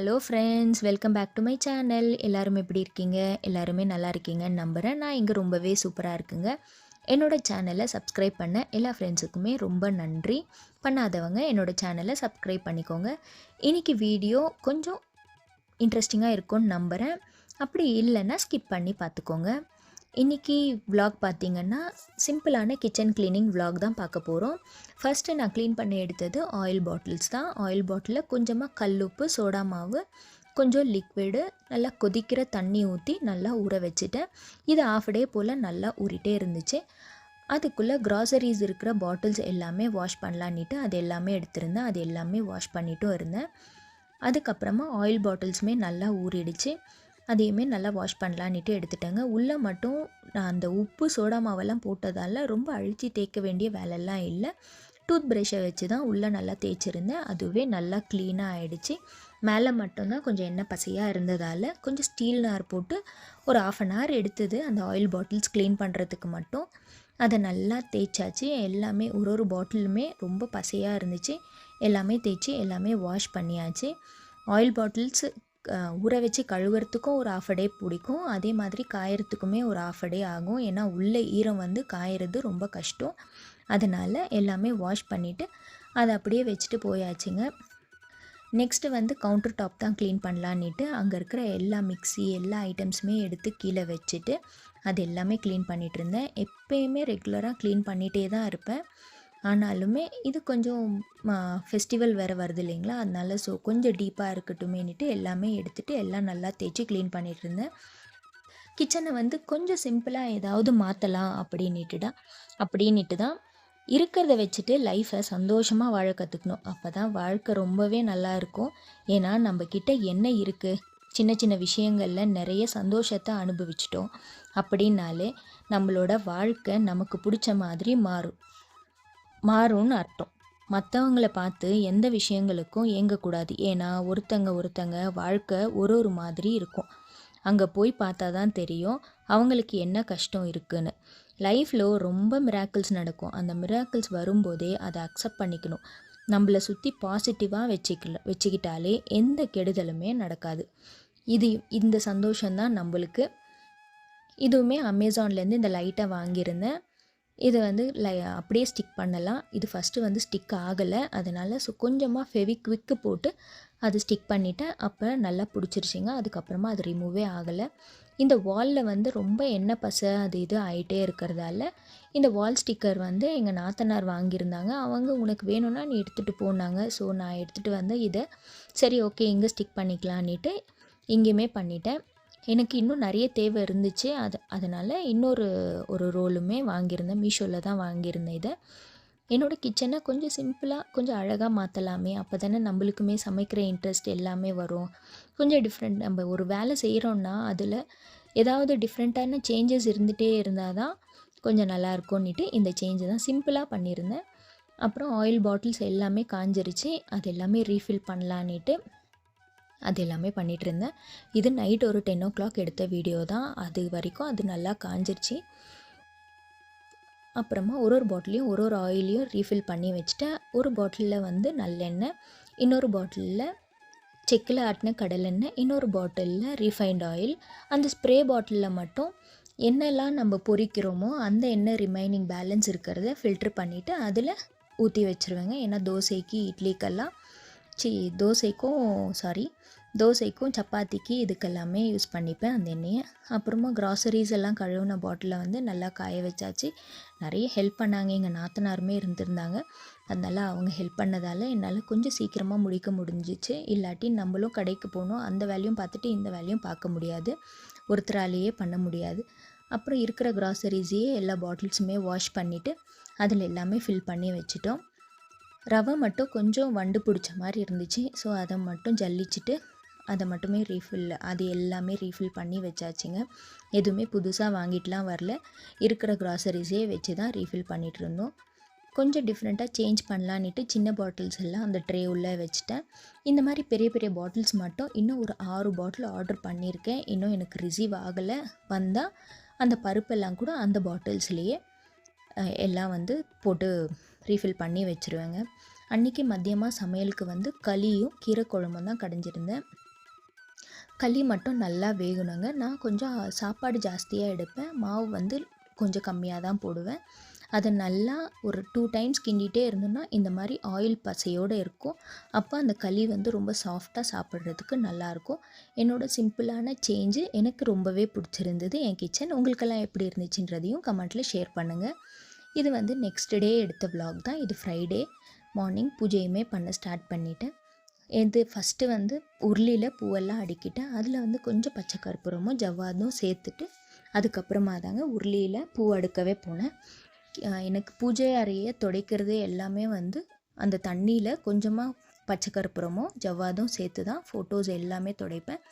Hello friends, welcome back to my channel. எல்லாரும் எப்படி இருக்கீங்க? எல்லாருமே நல்லா இருக்கீங்கன்னு நம்புகிறேன். நான் இங்கே ரொம்பவே சூப்பராக இருக்குங்க. என்னோட சேனலை சப்ஸ்கிரைப் பண்ண எல்லா ஃப்ரெண்ட்ஸுக்குமே ரொம்ப நன்றி. பண்ணாதவங்க என்னோட சேனலை சப்ஸ்கிரைப் பண்ணிக்கோங்க. இன்றைக்கி வீடியோ கொஞ்சம் இன்ட்ரெஸ்டிங்காக இருக்கும்னு நம்புகிறேன். அப்படி இல்லைன்னா ஸ்கிப் பண்ணி பார்த்துக்கோங்க. இன்றைக்கி vlog பார்த்திங்கன்னா சிம்பிளான கிச்சன் க்ளீனிங் vlog தான் பார்க்க போகிறோம். ஃபஸ்ட்டு நான் க்ளீன் பண்ணி எடுத்தது ஆயில் பாட்டில்ஸ் தான். ஆயில் பாட்டிலில் கொஞ்சமாக கல்லுப்பு, சோடா மாவு, கொஞ்சம் லிக்விடு, நல்லா கொதிக்கிற தண்ணி ஊற்றி நல்லா ஊற வச்சுட்டேன். இது ஆஃப் டே போல் நல்லா ஊறிட்டே இருந்துச்சு. அதுக்குள்ளே க்ராசரிஸ் இருக்கிற பாட்டில்ஸ் எல்லாமே வாஷ் பண்ணலான்ட்டு அது எல்லாமே எடுத்திருந்தேன். அது எல்லாமே வாஷ் பண்ணிட்டும் இருந்தேன். அதுக்கப்புறமா ஆயில் பாட்டில்ஸுமே நல்லா ஊறிடுச்சு. அதையுமே நல்லா வாஷ் பண்ணலான்ட்டு எடுத்துட்டேங்க. உள்ளே மட்டும் நான் அந்த உப்பு, சோடா மாவெல்லாம் போட்டதால் ரொம்ப அழித்து தேய்க்க வேண்டிய வேலைலாம் இல்லை. டூத் ப்ரஷ்ஷை வச்சு தான் உள்ளே நல்லா தேய்ச்சிருந்தேன். அதுவே நல்லா க்ளீனாக ஆகிடுச்சு. மேலே மட்டும்தான் கொஞ்சம் எண்ணெய் பசையாக இருந்ததால் கொஞ்சம் ஸ்டீல் நார் போட்டு ஒரு 1/2 hour எடுத்தது அந்த ஆயில் பாட்டில்ஸ் க்ளீன் பண்ணுறதுக்கு மட்டும். அதை நல்லா தேய்ச்சாச்சு. எல்லாமே ஒரு பாட்டிலுமே ரொம்ப பசையாக இருந்துச்சு. எல்லாமே தேய்ச்சி எல்லாமே வாஷ் பண்ணியாச்சு. ஆயில் பாட்டில்ஸ் ஊற வச்சு கழுவுறதுக்கும் ஒரு 1/2 day பிடிக்கும். அதே மாதிரி காயறதுக்குமே ஒரு 1/2 day ஆகும். ஏன்னா உள்ளே ஈரம் வந்து காயறது ரொம்ப கஷ்டம். அதனால் எல்லாமே வாஷ் பண்ணிவிட்டு அதை அப்படியே வச்சுட்டு போயாச்சுங்க. நெக்ஸ்ட்டு வந்து கவுண்டர் டாப் தான் க்ளீன் பண்ணலான்ட்டு அங்கே இருக்கிற எல்லா மிக்ஸி எல்லா ஐட்டம்ஸுமே எடுத்து கீழே வச்சுட்டு அது எல்லாமே க்ளீன் பண்ணிகிட்டு இருந்தேன். எப்போயுமே ரெகுலராக க்ளீன் பண்ணிகிட்டே தான் இருப்பேன். ஆனாலுமே இது கொஞ்சம் ஃபெஸ்டிவல் வேறு வருது இல்லைங்களா, அதனால கொஞ்சம் டீப்பாக இருக்கட்டுமேனுட்டு எல்லாமே எடுத்துகிட்டு எல்லாம் நல்லா தேய்ச்சி க்ளீன் பண்ணிகிட்டு இருந்தேன். கிச்சனை வந்து கொஞ்சம் சிம்பிளாக ஏதாவது மாற்றலாம் அப்படின்ட்டு தான் இருக்கிறத வச்சுட்டு லைஃப்பை சந்தோஷமாக வாழ கற்றுக்கணும். அப்போ தான் வாழ்க்கை ரொம்பவே நல்லா இருக்கும். ஏன்னா நம்மக்கிட்ட என்ன இருக்குது, சின்ன சின்ன விஷயங்களில் நிறைய சந்தோஷத்தை அனுபவிச்சிட்டோம் அப்படின்னாலே நம்மளோட வாழ்க்கை நமக்கு பிடிச்ச மாதிரி மாறும்னு அர்த்தம். மற்றவங்கள பார்த்து எந்த விஷயங்களுக்கும் ஏங்கக்கூடாது. ஏன்னா ஒருத்தங்க வாழ்க்கை ஒரு மாதிரி இருக்கும். அங்கே போய் பார்த்தா தான் தெரியும் அவங்களுக்கு என்ன கஷ்டம் இருக்குன்னு. லைஃப்பில் ரொம்ப மிராக்கிள்ஸ் நடக்கும். அந்த மிராக்கிள்ஸ் வரும்போதே அதை அக்செப்ட் பண்ணிக்கணும். நம்மளை சுற்றி பாசிட்டிவாக வச்சுக்கிட்டாலே எந்த கெடுதலுமே நடக்காது. இந்த சந்தோஷம்தான் நம்மளுக்கு. இதுவுமே அமேசான்லேருந்து இந்த லைட்டை வாங்கியிருந்தேன். இதை வந்து அப்படியே ஸ்டிக் பண்ணலாம். இது ஃபஸ்ட்டு வந்து ஸ்டிக் ஆகலை. அதனால் கொஞ்சமாக ஃபெவிக்விக்கு போட்டு அது ஸ்டிக் பண்ணிவிட்டேன். அப்போ நல்லா பிடிச்சிருச்சிங்க. அதுக்கப்புறமா அது ரிமூவே ஆகலை. இந்த வாலில் வந்து ரொம்ப எண்ணெய் பசை அது இது ஆகிட்டே இருக்கிறதால இந்த வால் ஸ்டிக்கர் வந்து எங்கள் நாத்தனார் வாங்கியிருந்தாங்க. அவங்க உனக்கு வேணும்னா நீ எடுத்துகிட்டு போனாங்க. ஸோ நான் எடுத்துகிட்டு வந்து இதை சரி ஓகே இங்கே ஸ்டிக் பண்ணிக்கலான்ட்டு இங்கேயுமே பண்ணிட்டேன். எனக்கு இன்னும் நிறைய தேவை இருந்துச்சு. அதனால் ஒரு ரோலுமே வாங்கியிருந்தேன். மீஷோவில் தான் வாங்கியிருந்தேன் இதை. என்னோடய கிச்சனை கொஞ்சம் சிம்பிளாக கொஞ்சம் அழகாக மாற்றலாமே, அப்போ தானே நம்மளுக்குமே சமைக்கிற இன்ட்ரெஸ்ட் எல்லாமே வரும். கொஞ்சம் டிஃப்ரெண்ட், நம்ம ஒரு வேலை செய்கிறோன்னா அதில் ஏதாவது டிஃப்ரெண்ட்டான சேஞ்சஸ் இருந்துகிட்டே இருந்தால் தான் கொஞ்சம் நல்லாயிருக்கும்னுட்டு இந்த சேஞ்சை தான் சிம்பிளாக பண்ணியிருந்தேன். அப்புறம் ஆயில் பாட்டில்ஸ் எல்லாமே காஞ்சிருச்சு. அது எல்லாமே ரீஃபில் பண்ணலான்ட்டு அது எல்லாமே பண்ணிகிட்டு இருந்தேன். இது நைட் ஒரு 10 o'clock எடுத்த வீடியோ தான். அது வரைக்கும் அது நல்லா காஞ்சிருச்சு. அப்புறமா ஒரு பாட்டிலையும் ஒரு ஆயிலையும் ரீஃபில் பண்ணி வச்சுட்டேன். ஒரு பாட்டிலில் வந்து நல்லெண்ணெய், இன்னொரு பாட்டிலில் செக்கில் ஆட்டின கடலெண்ணெய், இன்னொரு பாட்டிலில் ரீஃபைண்ட் ஆயில். அந்த ஸ்ப்ரே பாட்டிலில் மட்டும் என்னெல்லாம் நம்ம பொரிக்கிறோமோ அந்த எண்ணெய் ரிமைனிங் பேலன்ஸ் இருக்கிறத ஃபில்ட்ரு பண்ணிவிட்டு அதில் ஊற்றி வச்சுருவேங்க. ஏன்னா தோசைக்கும் சப்பாத்திக்கு இதுக்கெல்லாமே யூஸ் பண்ணிப்பேன் அந்த எண்ணெயை. அப்புறமா க்ராசரிஸ் எல்லாம் கழுவுன பாட்டிலை வந்து நல்லா காய வச்சாச்சு. நிறைய ஹெல்ப் பண்ணாங்க, எங்கள் நாத்தனாருமே இருந்திருந்தாங்க. அதனால் அவங்க ஹெல்ப் பண்ணதால் என்னால் கொஞ்சம் சீக்கிரமாக முடிக்க முடிஞ்சிச்சு. இல்லாட்டி நம்மளும் கடைக்கு போகணும், அந்த வேலையும் பார்த்துட்டு இந்த வேலையும் பார்க்க முடியாது, ஒருத்தராலேயே பண்ண முடியாது. அப்புறம் இருக்கிற க்ராசரிஸையே எல்லா பாட்டில்ஸுமே வாஷ் பண்ணிவிட்டு அதில் எல்லாமே ஃபில் பண்ணி வச்சுட்டோம். ரவை மட்டும் கொஞ்சம் வண்டு பிடிச்ச மாதிரி இருந்துச்சு. ஸோ அதை மட்டும் ஜல்லிச்சுட்டு அதை மட்டுமே அது எல்லாமே ரீஃபில் பண்ணி வச்சாச்சுங்க. எதுவுமே புதுசாக வாங்கிட்டுலாம் வரல, இருக்கிற க்ராசரிஸே வச்சு தான் ரீஃபில் பண்ணிகிட்டு இருந்தோம். கொஞ்சம் டிஃப்ரெண்ட்டாக சேஞ்ச் பண்ணலான்ட்டு சின்ன பாட்டில்ஸ் எல்லாம் அந்த ட்ரே உள்ளே வச்சுட்டேன். இந்த மாதிரி பெரிய பெரிய பாட்டில்ஸ் மட்டும் இன்னும் ஒரு 6 பாட்டில் ஆர்டர் பண்ணியிருக்கேன். இன்னும் எனக்கு ரிசீவ் ஆகலை. வந்தால் அந்த பருப்பெல்லாம் கூட அந்த பாட்டில்ஸ்லேயே எல்லாம் வந்து போட்டு ரீஃபில் பண்ணி வச்சுருவேங்க. அன்றைக்கி மதியமாக சமையலுக்கு வந்து களியும் கீரை குழம்பும் தான் கடைஞ்சிருந்தேன். களி மட்டும் நல்லா வேகணுங்க. நான் கொஞ்சம் சாப்பாடு ஜாஸ்தியாக எடுப்பேன். மாவு வந்து கொஞ்சம் கம்மியாக தான் போடுவேன். அதை நல்லா ஒரு 2 டைம்ஸ் கிண்டிகிட்டே இருந்தோன்னா இந்த மாதிரி ஆயில் பசையோடு இருக்கும். அப்போ அந்த களி வந்து ரொம்ப சாஃப்டாக சாப்பிட்றதுக்கு நல்லாயிருக்கும். என்னோடய சிம்பிளான சேஞ்சு எனக்கு ரொம்பவே பிடிச்சிருந்தது என் கிச்சன். உங்களுக்கெல்லாம் எப்படி இருந்துச்சுன்றதையும் கமெண்ட்டில் ஷேர் பண்ணுங்கள். இது வந்து நெக்ஸ்ட் டே எடுத்த விலாக் தான். இது ஃப்ரைடே மார்னிங் பூஜையுமே பண்ண ஸ்டார்ட் பண்ணிட்டேன். இது ஃபஸ்ட்டு வந்து உருளியில் பூவெல்லாம் அடுக்கிட்டேன். அதில் வந்து கொஞ்சம் பச்சை கற்பூரமும் ஜவ்வாதும் சேர்த்துட்டு அதுக்கப்புறமா தாங்க உருளியில் பூ அடுக்கவே போனேன். எனக்கு பூஜை அறையை துடைக்கிறது எல்லாமே வந்து அந்த தண்ணியில் கொஞ்சமாக பச்சை கற்பூரமும் ஜவ்வாதும் சேர்த்து தான் ஃபோட்டோஸ் எல்லாமே துடைப்பேன்.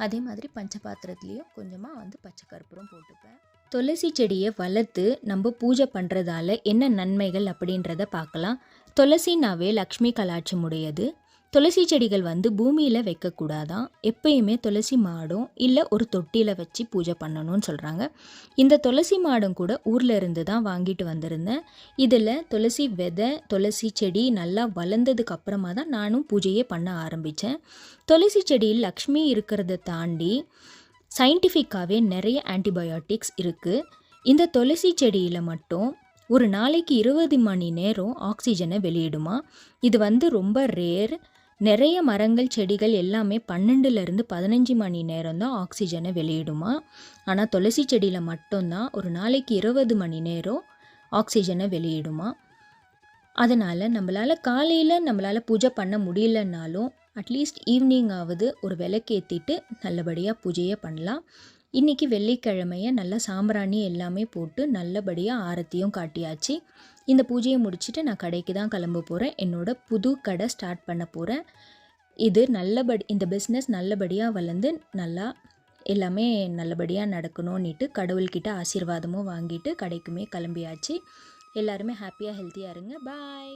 அதே மாதிரி பஞ்சபாத்திரத்துலேயும் கொஞ்சமாக வந்து பச்சை கற்பூரம் போட்டுப்பேன். துளசி செடியை வளர்த்து நம்ம பூஜை பண்ணுறதால என்ன நன்மைகள் அப்படின்றத பார்க்கலாம். துளசினாவே லக்ஷ்மி கலாட்சம் உடையது. துளசி செடிகள் வந்து பூமியில் வைக்கக்கூடாதான். எப்பயுமே துளசி மாடும் இல்லை ஒரு தொட்டியில் வச்சு பூஜை பண்ணணும்னு சொல்கிறாங்க. இந்த துளசி மாடும் கூட ஊரில் இருந்து தான் வாங்கிட்டு வந்திருந்தேன். இதில் துளசி விதை, துளசி செடி நல்லா வளர்ந்ததுக்கு அப்புறமா தான் நானும் பூஜையே பண்ண ஆரம்பித்தேன். துளசி செடியில் லக்ஷ்மி இருக்கிறத தாண்டி சயின்டிஃபிக்காகவே நிறைய ஆன்டிபயோட்டிக்ஸ் இருக்குது. இந்த துளசி செடியில் மட்டும் ஒரு நாளைக்கு 20 மணி நேரம் ஆக்சிஜனை வெளியிடுமா. இது வந்து ரொம்ப ரேர். நிறைய மரங்கள் செடிகள் எல்லாமே 12லேருந்து 15 மணி நேரம் தான் ஆக்சிஜனை வெளியிடுமா. ஆனால் துளசி செடியில் மட்டும்தான் ஒரு நாளைக்கு 20 மணி நேரம் ஆக்சிஜனை வெளியிடுமா. அதனால் நம்மளால் பூஜை பண்ண முடியலன்னாலும் அட்லீஸ்ட் ஈவினிங்காவது ஒரு விளக்கேற்றிட்டு நல்லபடியாக பூஜையை பண்ணலாம். இன்றைக்கி வெள்ளிக்கிழமையை நல்லா சாம்பிராணி எல்லாமே போட்டு நல்லபடியாக ஆரத்தியும் காட்டியாச்சு. இந்த பூஜையை முடிச்சுட்டு நான் கடைக்கு தான் கிளம்ப போகிறேன். என்னோடய புது கடை ஸ்டார்ட் பண்ண போகிறேன். இந்த பிஸ்னஸ் நல்லபடியாக வளர்ந்து நல்லா எல்லாமே நல்லபடியாக நடக்கணும்னுட்டு கடவுள்கிட்ட ஆசீர்வாதமும் வாங்கிட்டு கடைக்குமே கிளம்பியாச்சு. எல்லாருமே ஹாப்பியாக ஹெல்த்தியாக இருங்க. பாய்.